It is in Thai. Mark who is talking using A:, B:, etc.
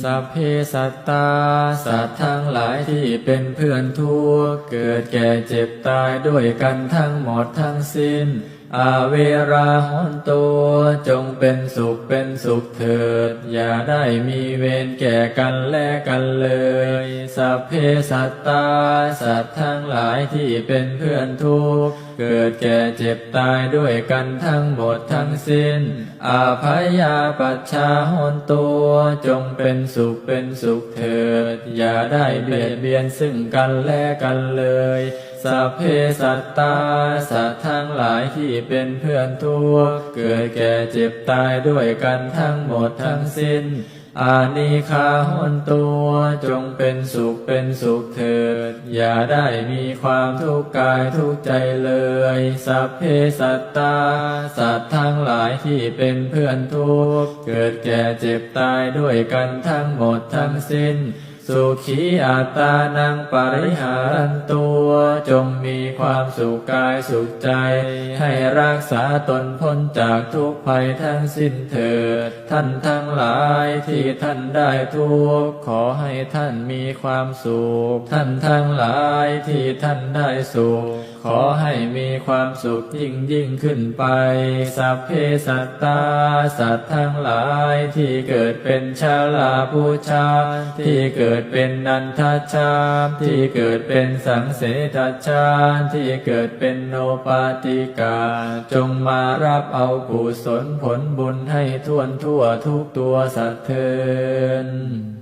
A: สัพเพสัตตาสัตว์ทั้งหลายที่เป็นเพื่อนทุกข์เกิดแก่เจ็บตายด้วยกันทั้งหมดทั้งสิ้นอาเวราหนตุจงเป็นสุขเถิดอย่าได้มีเวรแก่กันและกันเลยสัพเพสัตตาสัตว์ทั้งหลายที่เป็นเพื่อนทุกข์เกิดแก่เจ็บตายด้วยกันทั้งหมดทั้งสิ้นอาภัยยาปัชชาหนตุจงเป็นสุขเถิดอย่าได้เบียดเบียนซึ่งกันและกันเลยสัพเพสัตตาสัตว์ทั้งหลายที่เป็นเพื่อนทุกข์เกิดแก่เจ็บตายด้วยกันทั้งหมดทั้งสิ้นอานิฆาหนตุจงเป็นสุขเถิดอย่าได้มีความทุกข์กายทุกข์ใจเลยสัพเพสัตตาสัตว์ทั้งหลายที่เป็นเพื่อนทุกข์เกิดแก่เจ็บตายด้วยกันทั้งหมดทั้งสิ้นสุขีอัตตานังปริหารันตัวจงมีความสุขกายสุขใจให้รักษาตนพ้นจากทุกภัยทั้งสิ้นเถิดท่านทั้งหลายที่ท่านได้ทุกข์ขอให้ท่านมีความสุขท่านทั้งหลายที่ท่านได้สุขขอให้มีความสุขยิ่งขึ้นไปสัพเพสัตตาสัตว์ทั้งหลายที่เกิดเป็นชาลาภูชาที่เกิดเป็นนันทชาที่เกิดเป็นสังเสทชาที่เกิดเป็นโนปาติกาจงมารับเอากุศลผลบุญให้ทั่วทุกตัวสัตว์เถิด